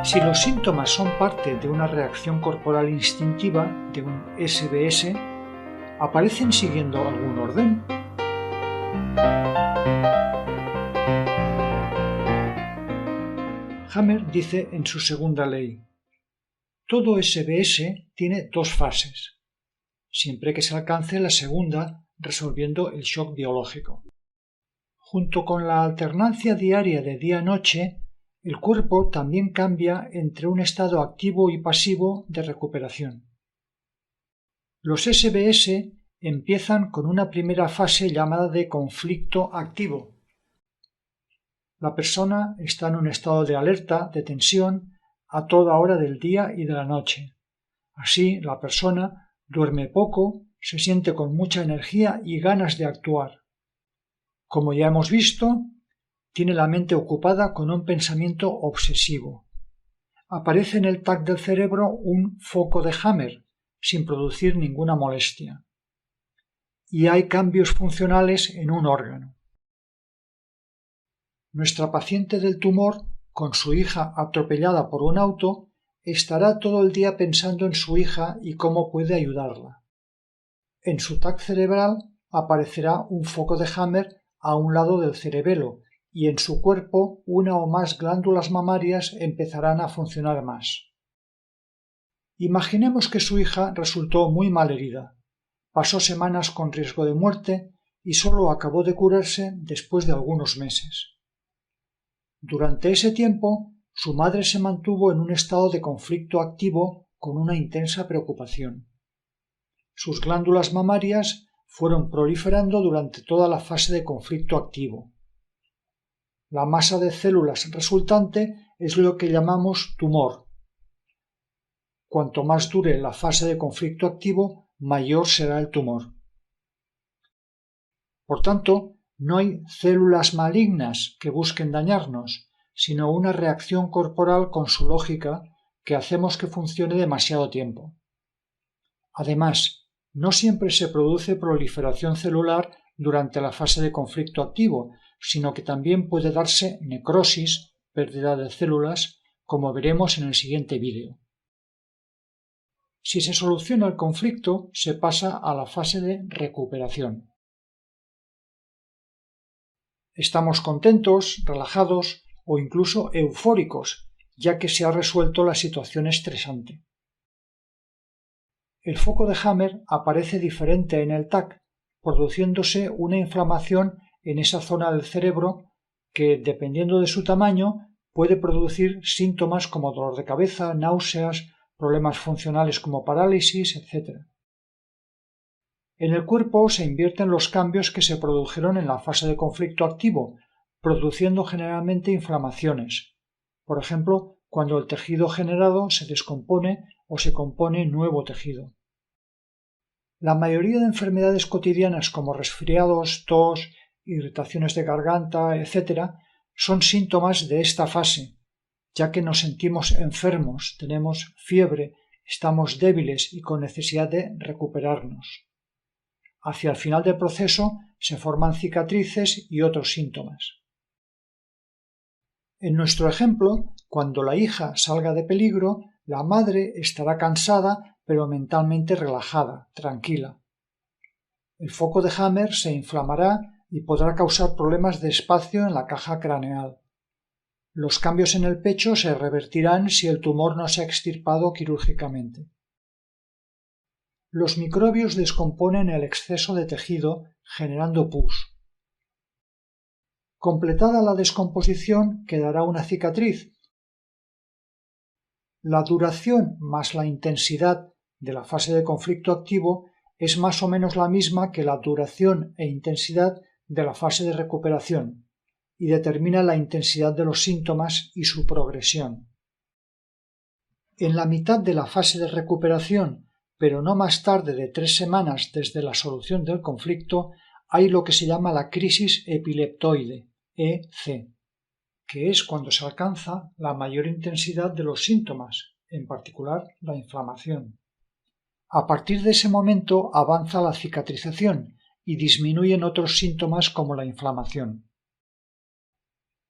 Si los síntomas son parte de una reacción corporal instintiva, de un SBS, ¿aparecen siguiendo algún orden? Hammer dice en su segunda ley: todo SBS tiene dos fases, siempre que se alcance la segunda resolviendo el shock biológico. Junto con la alternancia diaria de día-noche, el cuerpo también cambia entre un estado activo y pasivo de recuperación. Los SBS empiezan con una primera fase llamada de conflicto activo. La persona está en un estado de alerta, de tensión, a toda hora del día y de la noche. Así, la persona duerme poco, se siente con mucha energía y ganas de actuar. Como ya hemos visto, tiene la mente ocupada con un pensamiento obsesivo. Aparece en el TAC del cerebro un foco de Hammer, sin producir ninguna molestia. Y hay cambios funcionales en un órgano. Nuestra paciente del tumor, con su hija atropellada por un auto, estará todo el día pensando en su hija y cómo puede ayudarla. En su TAC cerebral aparecerá un foco de Hammer a un lado del cerebelo, y en su cuerpo una o más glándulas mamarias empezarán a funcionar más. Imaginemos que su hija resultó muy mal herida, pasó semanas con riesgo de muerte y solo acabó de curarse después de algunos meses. Durante ese tiempo, su madre se mantuvo en un estado de conflicto activo con una intensa preocupación. Sus glándulas mamarias fueron proliferando durante toda la fase de conflicto activo. La masa de células resultante es lo que llamamos tumor. Cuanto más dure la fase de conflicto activo, mayor será el tumor. Por tanto, no hay células malignas que busquen dañarnos, sino una reacción corporal con su lógica que hacemos que funcione demasiado tiempo. Además, no siempre se produce proliferación celular durante la fase de conflicto activo, sino que también puede darse necrosis, pérdida de células, como veremos en el siguiente vídeo. Si se soluciona el conflicto, se pasa a la fase de recuperación. Estamos contentos, relajados o incluso eufóricos, ya que se ha resuelto la situación estresante. El foco de Hammer aparece diferente en el TAC, produciéndose una inflamación en esa zona del cerebro que, dependiendo de su tamaño, puede producir síntomas como dolor de cabeza, náuseas, problemas funcionales como parálisis, etc. En el cuerpo se invierten los cambios que se produjeron en la fase de conflicto activo, produciendo generalmente inflamaciones. Por ejemplo, cuando el tejido generado se descompone o se compone nuevo tejido. La mayoría de enfermedades cotidianas como resfriados, tos, irritaciones de garganta, etc., son síntomas de esta fase, ya que nos sentimos enfermos, tenemos fiebre, estamos débiles y con necesidad de recuperarnos. Hacia el final del proceso se forman cicatrices y otros síntomas. En nuestro ejemplo, cuando la hija salga de peligro, la madre estará cansada pero mentalmente relajada, tranquila. El foco de Hammer se inflamará y podrá causar problemas de espacio en la caja craneal. Los cambios en el pecho se revertirán si el tumor no se ha extirpado quirúrgicamente. Los microbios descomponen el exceso de tejido, generando pus. Completada la descomposición, quedará una cicatriz. La duración más la intensidad de la fase de conflicto activo es más o menos la misma que la duración e intensidad de la fase de recuperación y determina la intensidad de los síntomas y su progresión. En la mitad de la fase de recuperación, pero no más tarde de 3 semanas desde la solución del conflicto, hay lo que se llama la crisis epileptoide, EC, que es cuando se alcanza la mayor intensidad de los síntomas, en particular la inflamación. A partir de ese momento avanza la cicatrización y disminuyen otros síntomas como la inflamación.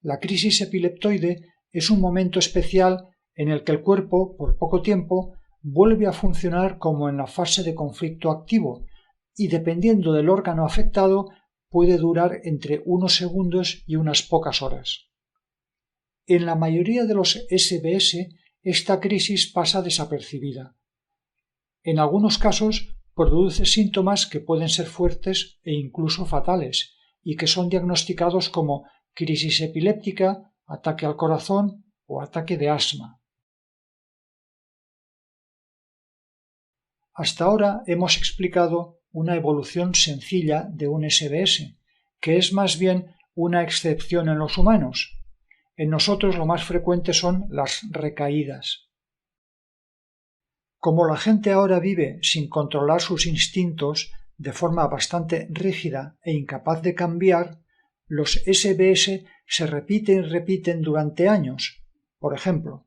La crisis epileptoide es un momento especial en el que el cuerpo, por poco tiempo, vuelve a funcionar como en la fase de conflicto activo y, dependiendo del órgano afectado, puede durar entre unos segundos y unas pocas horas. En la mayoría de los SBS, esta crisis pasa desapercibida. En algunos casos produce síntomas que pueden ser fuertes e incluso fatales y que son diagnosticados como crisis epiléptica, ataque al corazón o ataque de asma. Hasta ahora hemos explicado una evolución sencilla de un SBS, que es más bien una excepción en los humanos. En nosotros lo más frecuente son las recaídas. Como la gente ahora vive sin controlar sus instintos de forma bastante rígida e incapaz de cambiar, los SBS se repiten y repiten durante años. Por ejemplo,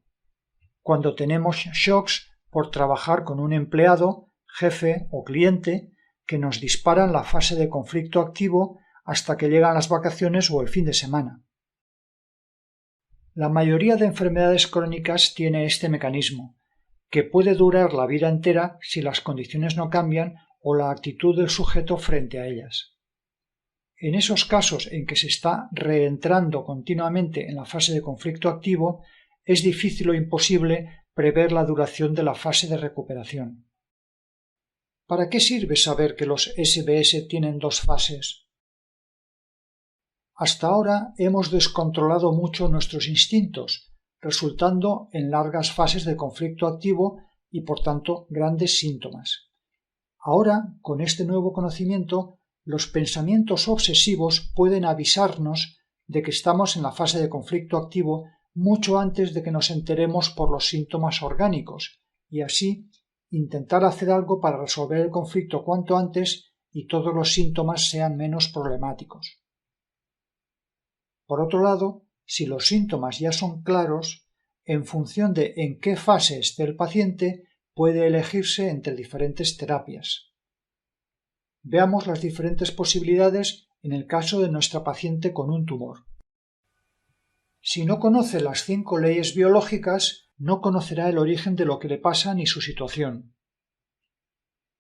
cuando tenemos shocks por trabajar con un empleado, jefe o cliente que nos disparan la fase de conflicto activo hasta que llegan las vacaciones o el fin de semana. La mayoría de enfermedades crónicas tiene este mecanismo, que puede durar la vida entera si las condiciones no cambian o la actitud del sujeto frente a ellas. En esos casos en que se está reentrando continuamente en la fase de conflicto activo, es difícil o imposible prever la duración de la fase de recuperación. ¿Para qué sirve saber que los SBS tienen dos fases? Hasta ahora hemos descontrolado mucho nuestros instintos, resultando en largas fases de conflicto activo y por tanto grandes síntomas. Ahora, con este nuevo conocimiento, los pensamientos obsesivos pueden avisarnos de que estamos en la fase de conflicto activo mucho antes de que nos enteremos por los síntomas orgánicos, y así intentar hacer algo para resolver el conflicto cuanto antes y todos los síntomas sean menos problemáticos. Por otro lado, si los síntomas ya son claros, en función de en qué fase esté el paciente, puede elegirse entre diferentes terapias. Veamos las diferentes posibilidades en el caso de nuestra paciente con un tumor. Si no conoce las 5 leyes biológicas, no conocerá el origen de lo que le pasa ni su situación.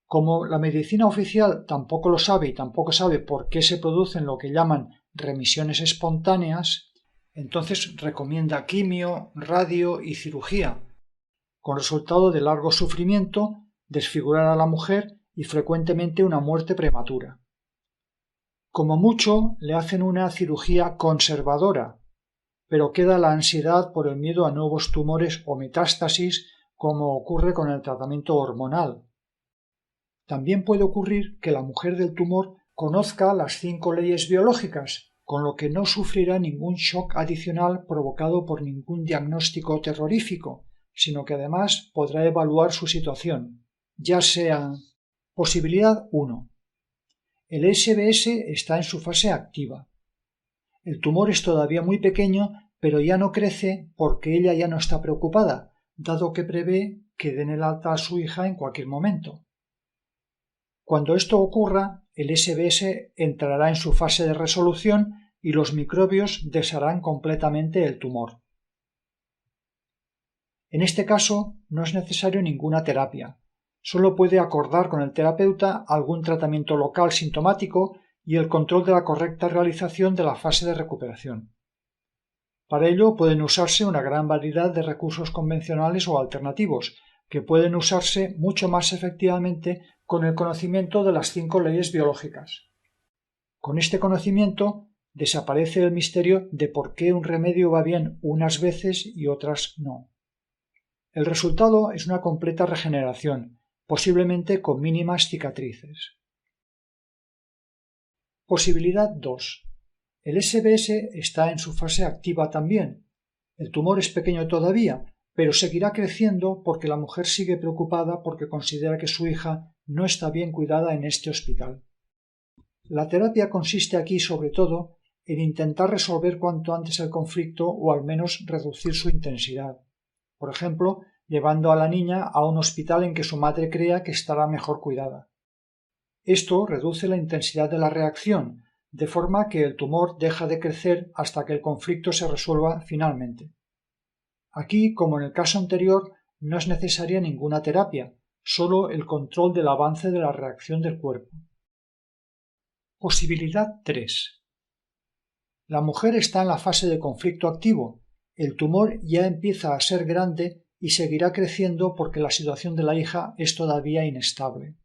Como la medicina oficial tampoco lo sabe y tampoco sabe por qué se producen lo que llaman remisiones espontáneas, entonces recomienda quimio, radio y cirugía, con resultado de largo sufrimiento, desfigurar a la mujer y frecuentemente una muerte prematura. Como mucho le hacen una cirugía conservadora, pero queda la ansiedad por el miedo a nuevos tumores o metástasis, como ocurre con el tratamiento hormonal. También puede ocurrir que la mujer del tumor conozca las 5 leyes biológicas, con lo que no sufrirá ningún shock adicional provocado por ningún diagnóstico terrorífico, sino que además podrá evaluar su situación, ya sea. Posibilidad 1. El SBS está en su fase activa. El tumor es todavía muy pequeño, pero ya no crece porque ella ya no está preocupada, dado que prevé que den el alta a su hija en cualquier momento. Cuando esto ocurra, el SBS entrará en su fase de resolución y los microbios desharán completamente el tumor. En este caso, no es necesario ninguna terapia. Solo puede acordar con el terapeuta algún tratamiento local sintomático y el control de la correcta realización de la fase de recuperación. Para ello pueden usarse una gran variedad de recursos convencionales o alternativos, que pueden usarse mucho más efectivamente con el conocimiento de las 5 leyes biológicas. Con este conocimiento desaparece el misterio de por qué un remedio va bien unas veces y otras no. El resultado es una completa regeneración, posiblemente con mínimas cicatrices. Posibilidad 2. El SBS está en su fase activa también. El tumor es pequeño todavía, pero seguirá creciendo porque la mujer sigue preocupada porque considera que su hija no está bien cuidada en este hospital. La terapia consiste aquí sobre todo en intentar resolver cuanto antes el conflicto o al menos reducir su intensidad. Por ejemplo, llevando a la niña a un hospital en que su madre crea que estará mejor cuidada. Esto reduce la intensidad de la reacción, de forma que el tumor deja de crecer hasta que el conflicto se resuelva finalmente. Aquí, como en el caso anterior, no es necesaria ninguna terapia, solo el control del avance de la reacción del cuerpo. Posibilidad 3. La mujer está en la fase de conflicto activo. El tumor ya empieza a ser grande y seguirá creciendo porque la situación de la hija es todavía inestable.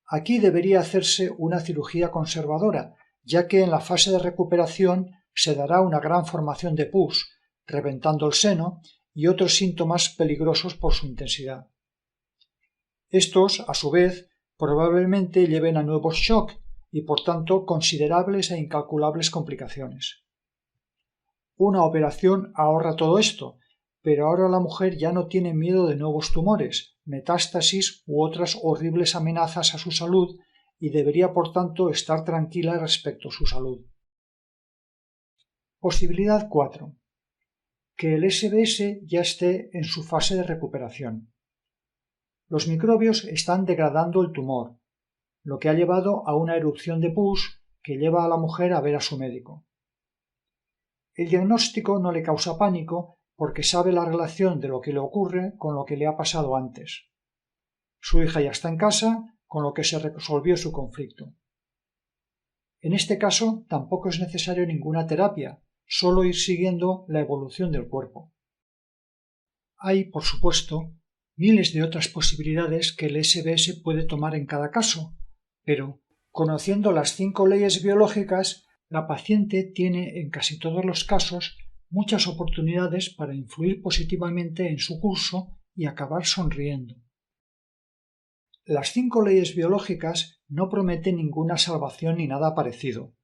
Aquí debería hacerse una cirugía conservadora, ya que en la fase de recuperación se dará una gran formación de pus, reventando el seno y otros síntomas peligrosos por su intensidad. Estos, a su vez, probablemente lleven a nuevos shocks y, por tanto, considerables e incalculables complicaciones. Una operación ahorra todo esto, pero ahora la mujer ya no tiene miedo de nuevos tumores, metástasis u otras horribles amenazas a su salud y debería, por tanto, estar tranquila respecto a su salud. Posibilidad 4. Que el SBS ya esté en su fase de recuperación. Los microbios están degradando el tumor, lo que ha llevado a una erupción de pus que lleva a la mujer a ver a su médico. El diagnóstico no le causa pánico porque sabe la relación de lo que le ocurre con lo que le ha pasado antes. Su hija ya está en casa, con lo que se resolvió su conflicto. En este caso tampoco es necesario ninguna terapia, solo ir siguiendo la evolución del cuerpo. Hay, por supuesto, miles de otras posibilidades que el SBS puede tomar en cada caso, pero, conociendo las 5 leyes biológicas, la paciente tiene en casi todos los casos muchas oportunidades para influir positivamente en su curso y acabar sonriendo. Las 5 leyes biológicas no prometen ninguna salvación ni nada parecido.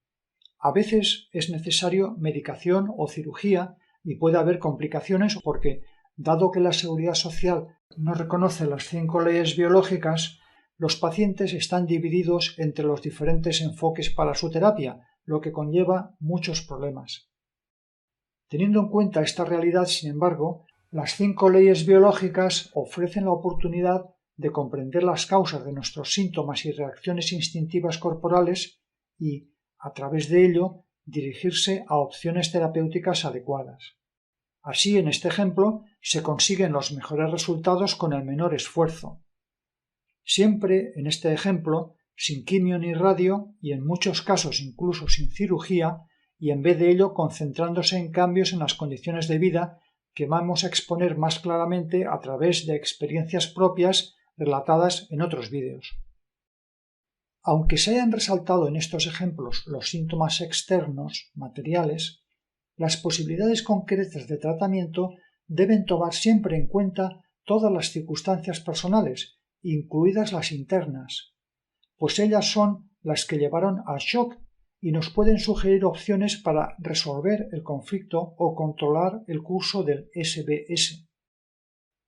A veces es necesario medicación o cirugía y puede haber complicaciones porque, dado que la Seguridad Social no reconoce las 5 leyes biológicas, los pacientes están divididos entre los diferentes enfoques para su terapia, lo que conlleva muchos problemas. Teniendo en cuenta esta realidad, sin embargo, las 5 leyes biológicas ofrecen la oportunidad de comprender las causas de nuestros síntomas y reacciones instintivas corporales y, a través de ello, dirigirse a opciones terapéuticas adecuadas. Así, en este ejemplo, se consiguen los mejores resultados con el menor esfuerzo. Siempre, en este ejemplo, sin quimio ni radio y en muchos casos incluso sin cirugía, y en vez de ello concentrándose en cambios en las condiciones de vida que vamos a exponer más claramente a través de experiencias propias relatadas en otros vídeos. Aunque se hayan resaltado en estos ejemplos los síntomas externos, materiales, las posibilidades concretas de tratamiento deben tomar siempre en cuenta todas las circunstancias personales, incluidas las internas, pues ellas son las que llevaron al shock y nos pueden sugerir opciones para resolver el conflicto o controlar el curso del SBS.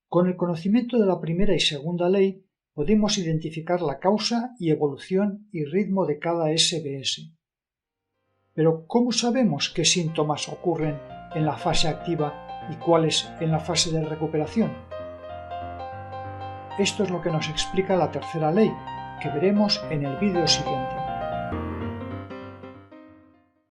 Con el conocimiento de la primera y segunda ley podemos identificar la causa y evolución y ritmo de cada SBS. Pero ¿cómo sabemos qué síntomas ocurren en la fase activa y cuáles en la fase de recuperación? Esto es lo que nos explica la tercera ley, que veremos en el vídeo siguiente.